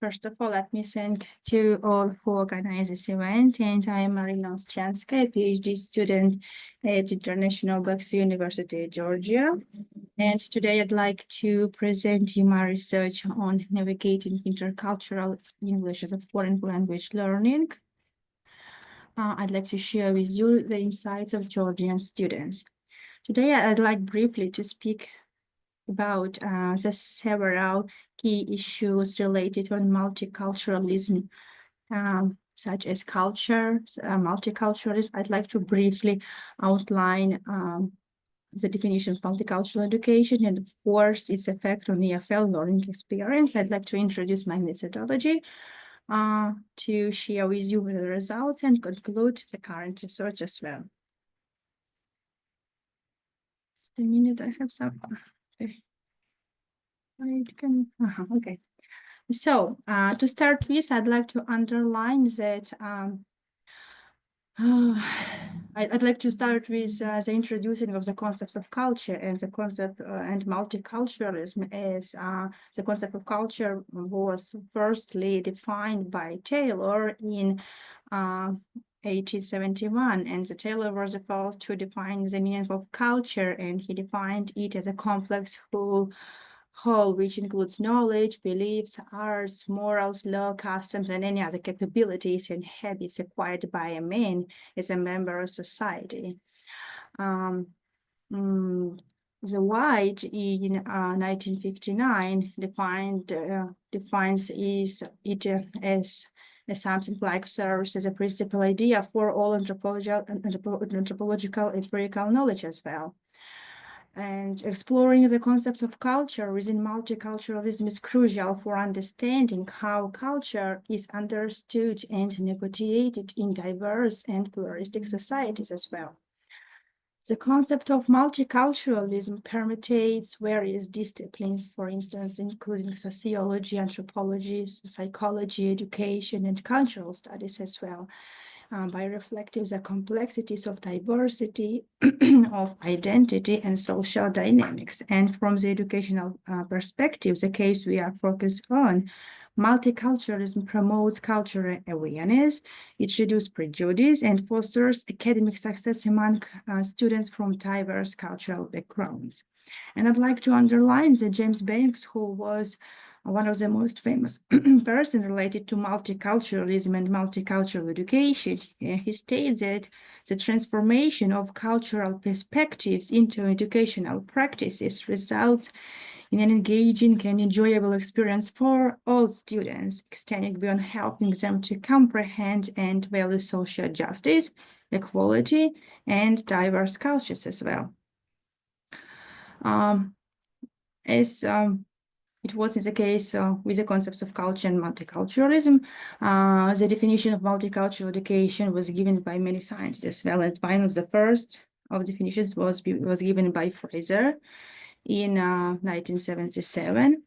First of all, let me thank to all who organized this event. And I am Marina Ostrianska, a PhD student at International Bucks University, Georgia. And today I'd like to present you my research on navigating intercultural English as a foreign language learning. I'd like to share with you the insights of Georgian students. Today, I'd like briefly to speak about the several key issues related to multiculturalism, such as culture, multiculturalism. I'd like to briefly outline the definition of multicultural education and, of course, its effect on EFL learning experience. I'd like to introduce my methodology to share with you the results and conclude the current research as well. Just a minute, I have some. Okay. Okay. So to start with, I'd like to underline that I'd like to start with the introducing of the concepts of culture and the concept and multiculturalism as the concept of culture was firstly defined by Taylor in 1871, and the Taylor was the first to define the meaning of culture, and he defined it as a complex whole which includes knowledge, beliefs, arts, morals, law, customs, and any other capabilities and habits acquired by a man as a member of society. The White in 1959 defines it as something like serves as a principal idea for all anthropological empirical knowledge as well. And exploring the concept of culture within multiculturalism is crucial for understanding how culture is understood and negotiated in diverse and pluralistic societies as well. The concept of multiculturalism permeates various disciplines, for instance, including sociology, anthropology, psychology, education, and cultural studies as well. By reflecting the complexities of diversity, of identity, and social dynamics. And from the educational perspective, the case we are focused on, multiculturalism promotes cultural awareness, it reduces prejudice, and fosters academic success among students from diverse cultural backgrounds. And I'd like to underline that James Banks, who was one of the most famous person related to multiculturalism and multicultural education, he states that the transformation of cultural perspectives into educational practices results in an engaging and enjoyable experience for all students, extending beyond helping them to comprehend and value social justice, equality, and diverse cultures as well. It was in the case with the concepts of culture and multiculturalism. The definition of multicultural education was given by many scientists as well, and one of the first of definitions was given by Fraser in 1977.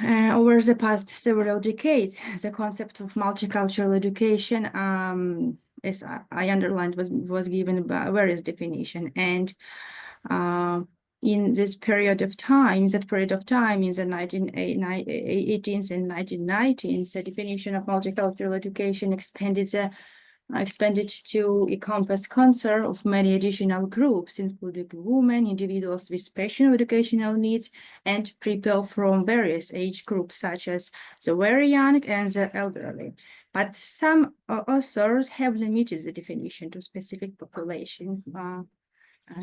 Over the past several decades, the concept of multicultural education, as I underlined, was given by various definitions, and in this period of time, in the 1918s and 1990s, the definition of multicultural education expanded to encompass concern of many additional groups, including women, individuals with special educational needs, and people from various age groups, such as the very young and the elderly. But some authors have limited the definition to specific population,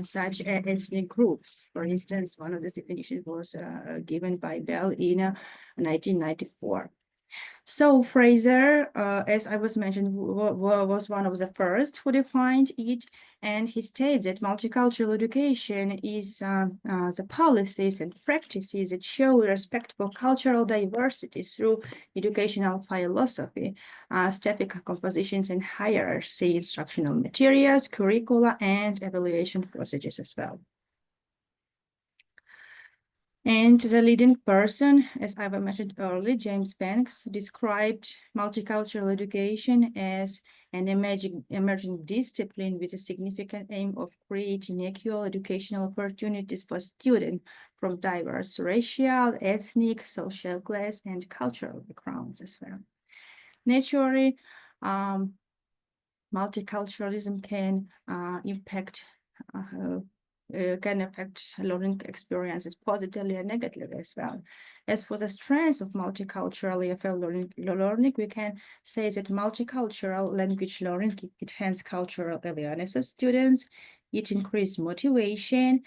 such as ethnic groups. For instance, one of the definitions was given by Bell in 1994. So Fraser, as I was mentioned, was one of the first who defined it, and he states that multicultural education is the policies and practices that show respect for cultural diversity through educational philosophy, static compositions and hierarchy, instructional materials, curricula, and evaluation procedures as well. And the leading person, as I mentioned earlier, James Banks, described multicultural education as an emerging discipline with a significant aim of creating equal educational opportunities for students from diverse racial, ethnic, social class, and cultural backgrounds as well. Naturally, multiculturalism can affect learning experiences positively and negatively as well. As for the strengths of multicultural EFL learning, we can say that multicultural language learning enhances cultural awareness of students. It increases motivation.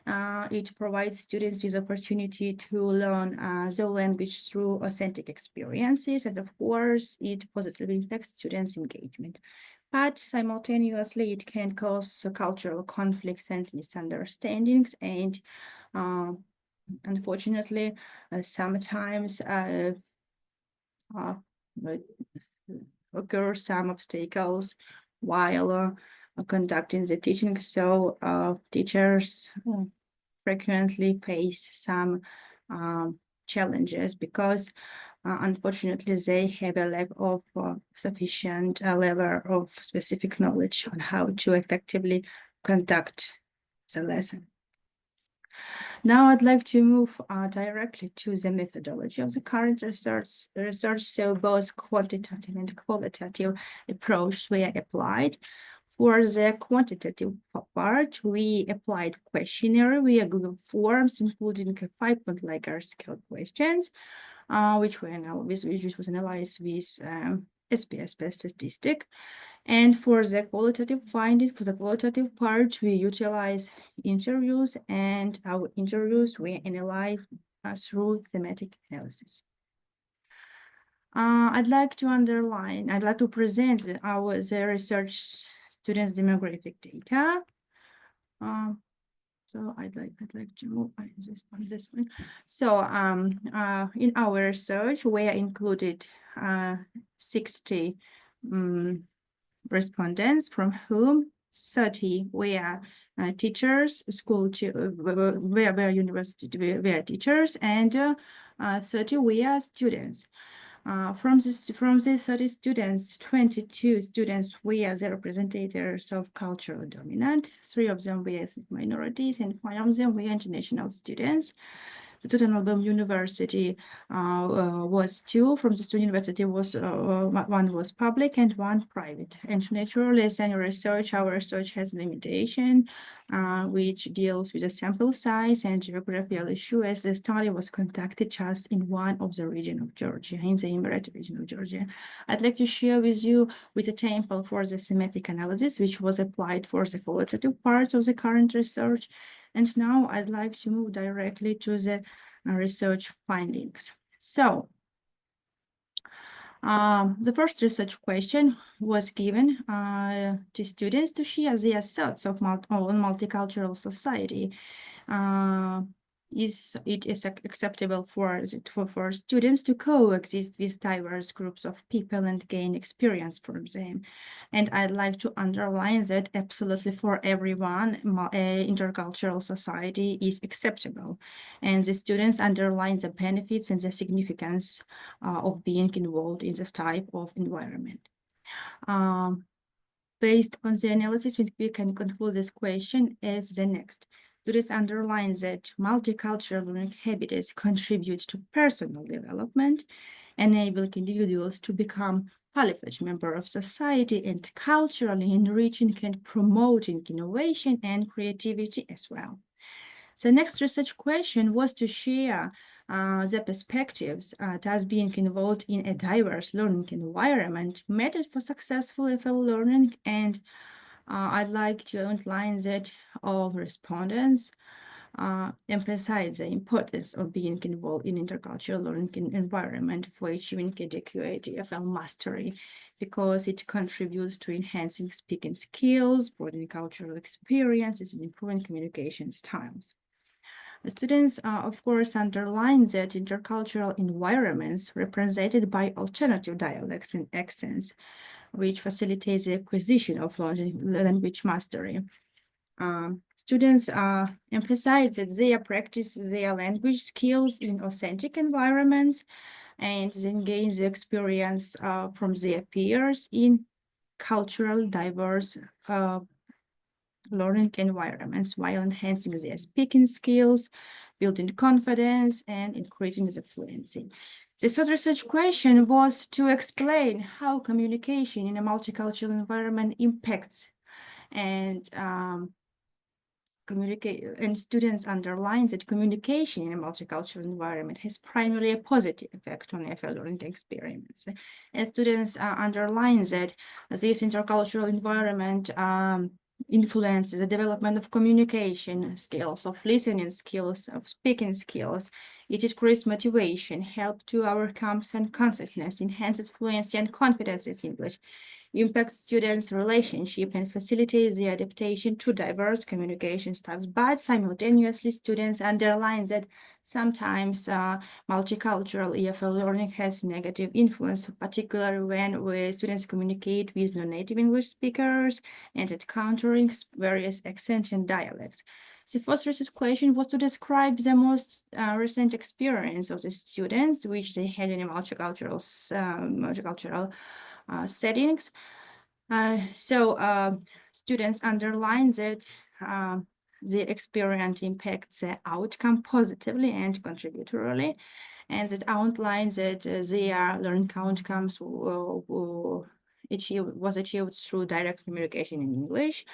It provides students with opportunity to learn the language through authentic experiences, and of course, it positively impacts students' engagement. But simultaneously, it can cause cultural conflicts and misunderstandings, and unfortunately, sometimes occur some obstacles while conducting the teaching. So teachers frequently face some challenges because unfortunately, they have a lack of sufficient level of specific knowledge on how to effectively conduct the lesson. Now I'd like to move directly to the methodology of the current research. So both quantitative and qualitative approach were applied. For the quantitative part, we applied questionnaire via Google Forms, including 5-point Likert scale questions, which was analyzed with SPS-based statistic. And for the qualitative findings, for the qualitative part, we utilize interviews, and our interviews were analyzed through thematic analysis. I'd like to present the research students' demographic data. So I'd like to move on this one. So in our research, we included 60 respondents, from whom 30 were teachers, were university, were teachers, and 30 were students. From these 30 students, 22 students were the representatives of cultural dominant, 3 of them were ethnic minorities, and 5 of them were international students. The total number of university was 2. From the student university, was 1 was public and 1 private. And naturally, as any research, our research has limitation, which deals with the sample size and geographical issue, as the study was conducted just in one of the region of Georgia, in the emanate region of Georgia. I'd like to share with you with a sample for the thematic analysis, which was applied for the qualitative parts of the current research. And now I'd like to move directly to the research findings. So the first research question was given to students to share their thoughts on multicultural society. Is it acceptable for students to coexist with diverse groups of people and gain experience from them? And I'd like to underline that absolutely for everyone, intercultural society is acceptable. And the students underline the benefits and the significance of being involved in this type of environment. Based on the analysis, we can conclude this question as the next. Students underline that multicultural learning habits contribute to personal development, enabling individuals to become fully-fledged members of society, and culturally enriching and promoting innovation and creativity as well. The next research question was to share the perspectives as being involved in a diverse learning environment method for successful EFL learning, and I'd like to outline that all respondents emphasize the importance of being involved in intercultural learning environment for achieving adequate EFL mastery, because it contributes to enhancing speaking skills, broadening cultural experiences, and improving communication styles. The students, of course, underline that intercultural environments represented by alternative dialects and accents, which facilitates the acquisition of language mastery. Students emphasize that they practice their language skills in authentic environments and then gain the experience from their peers in cultural diverse learning environments while enhancing their speaking skills, building confidence, and increasing the fluency. The third research question was to explain how communication in a multicultural environment impacts and students underline that communication in a multicultural environment has primarily a positive effect on EFL learning experience. And students underline that this intercultural environment influences the development of communication skills, of listening skills, of speaking skills. It increases motivation, helps to overcome self-consciousness, enhances fluency and confidence in English, impacts students' relationship, and facilitates the adaptation to diverse communication styles. But simultaneously, students underline that sometimes multicultural EFL learning has negative influence, particularly when students communicate with non-native English speakers and encountering various accents and dialects. The first research question was to describe the most recent experience of the students, which they had in a multicultural settings. Students underline that the experience impacts the outcome positively and contributorily, and that outlines that their learning outcomes was achieved through direct communication in English,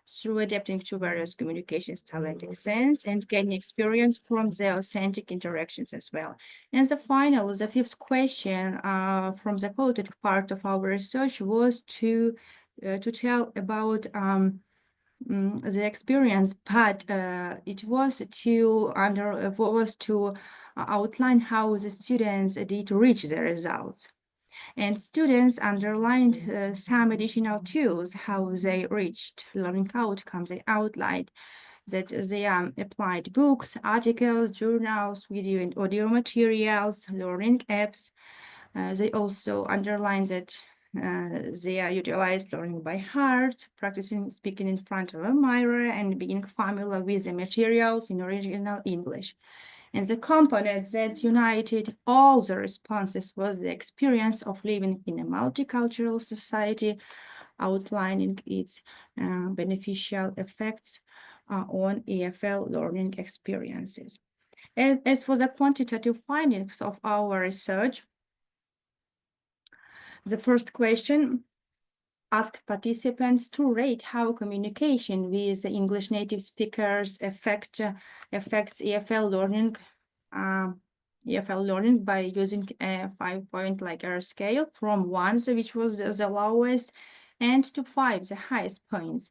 through adapting to various communication style and accents, and gaining experience from the authentic interactions as well. And the fifth question from the quoted part of our research was to tell about the experience, but it was to outline how the students did reach the results. And students underlined some additional tools, how they reached learning outcomes. They outlined that they applied books, articles, journals, video and audio materials, learning apps. They also underlined that they utilized learning by heart, practicing speaking in front of a mirror, and being familiar with the materials in original English. And the component that united all the responses was the experience of living in a multicultural society, outlining its beneficial effects on EFL learning experiences. And as for the quantitative findings of our research, the first question asked participants to rate how communication with English native speakers affects EFL learning by using a 5-point Likert scale from 1, which was the lowest, and to 5, the highest points.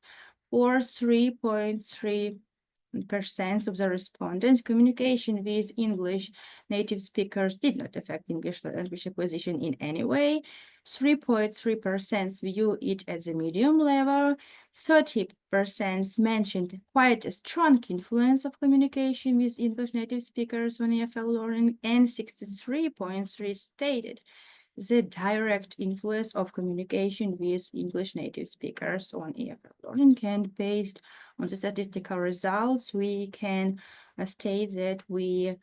For 3.3% of the respondents, communication with English native speakers did not affect English language acquisition in any way. 3.3% view it as a medium level. 30% mentioned quite a strong influence of communication with English native speakers on EFL learning, and 63.3% stated the direct influence of communication with English native speakers on EFL learning. And based on the statistical results, we can state that we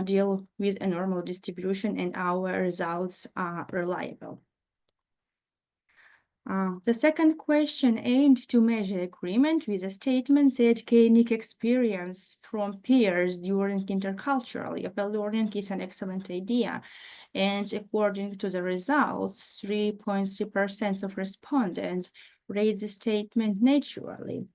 deal with a normal distribution and our results are reliable. The second question aimed to measure agreement with a statement that gaining experience from peers during intercultural EFL learning is an excellent idea. And according to the results, 3.3% of respondents rate the statement naturally.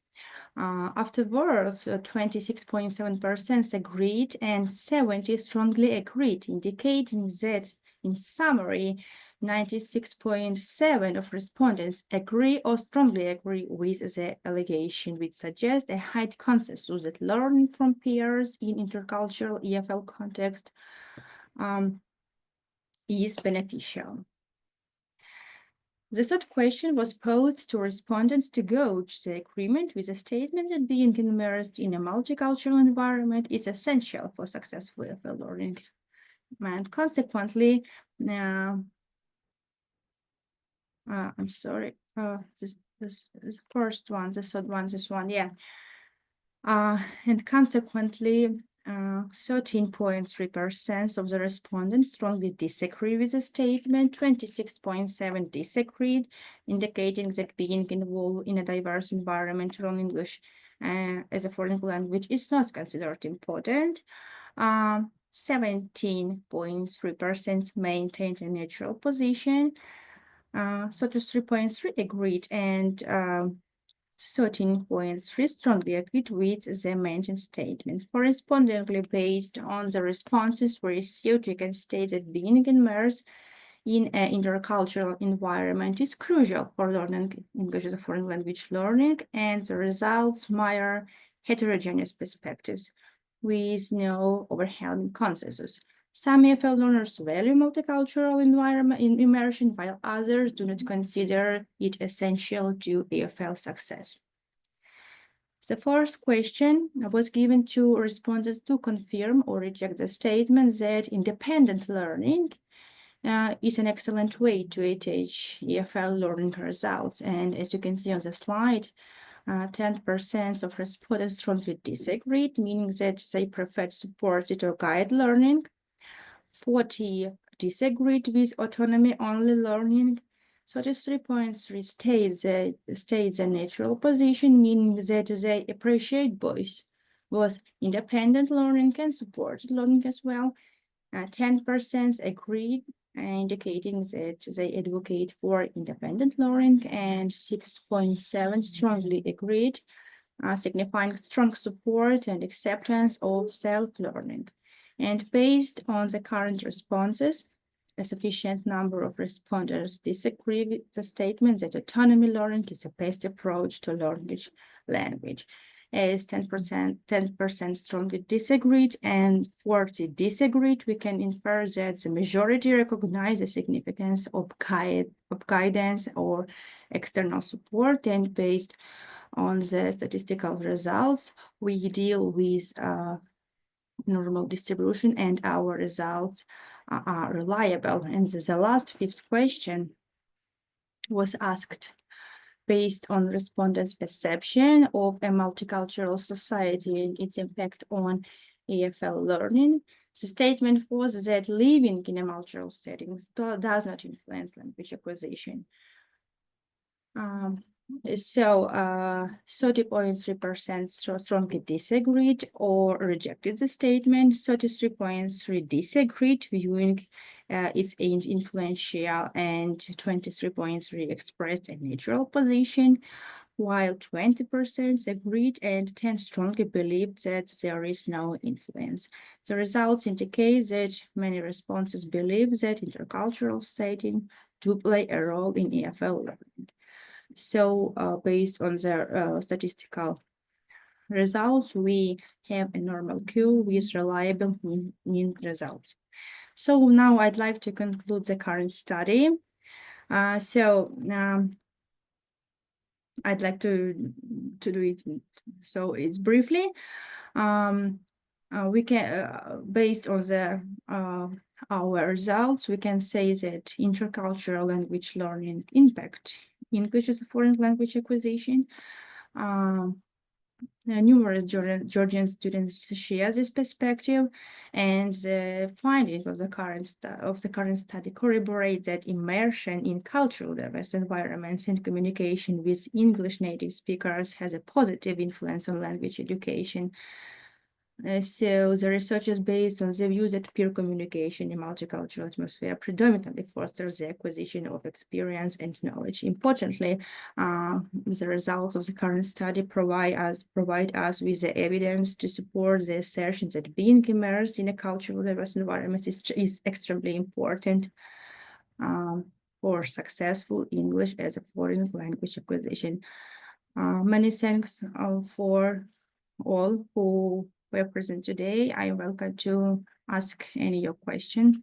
Afterwards, 26.7% agreed and 70% strongly agreed, indicating that, in summary, 96.7% of respondents agree or strongly agree with the allegation, which suggests a high consensus that learning from peers in intercultural EFL context is beneficial. The third question was posed to respondents to gauge the agreement with the statement that being immersed in a multicultural environment is essential for successful EFL learning. And consequently, I'm sorry, this first one, the third one, this one, yeah. And consequently, 13.3% of the respondents strongly disagree with the statement, 26.7% disagreed, indicating that being involved in a diverse environment around English as a foreign language is not considered important. 17.3% maintained a neutral position, 33.3% agreed, and 13.3% strongly agreed with the mentioned statement. Correspondingly, based on the responses we received, we can state that being immersed in an intercultural environment is crucial for learning English as a foreign language learning, and the results mirror heterogeneous perspectives with no overwhelming consensus. Some EFL learners value multicultural environment in immersion, while others do not consider it essential to EFL success. The first question was given to respondents to confirm or reject the statement that independent learning is an excellent way to attach EFL learning results. And as you can see on the slide, 10% of respondents strongly disagreed, meaning that they preferred supported or guided learning. 40% disagreed with autonomy-only learning. 33.3% states a neutral position, meaning that they appreciate both independent learning and supported learning as well. 10% agreed, indicating that they advocate for independent learning, and 6.7% strongly agreed, signifying strong support and acceptance of self-learning. And based on the current responses, a sufficient number of respondents disagree with the statement that autonomy learning is the best approach to learning language. As 10% strongly disagreed and 40% disagreed, we can infer that the majority recognize the significance of guidance or external support, and based on the statistical results, we deal with normal distribution, and our results are reliable. And the last fifth question was asked based on respondents' perception of a multicultural society and its impact on EFL learning. The statement was that living in a multicultural setting does not influence language acquisition. 30.3% strongly disagreed or rejected the statement. 33.3% disagreed, viewing its influential, and 23.3% expressed a neutral position, while 20% agreed and 10% strongly believed that there is no influence. The results indicate that many responses believe that intercultural setting do play a role in EFL learning. So based on the statistical results, we have a normal Q with reliable mean results. So now I'd like to conclude the current study. I'd like to do it, so it's briefly. We can, based on the our results, we can say that intercultural language learning impact English as a foreign language acquisition. Numerous Georgian students share this perspective, and the findings of the current study corroborate that immersion in cultural diverse environments and communication with English native speakers has a positive influence on language education. So the research is based on the view that peer communication in multicultural atmosphere predominantly fosters the acquisition of experience and knowledge. Importantly, the results of the current study provide us with the evidence to support the assertion that being immersed in a culturally diverse environment is extremely important for successful English as a foreign language acquisition. Many thanks for all who were present today. I am welcome to ask any of your questions.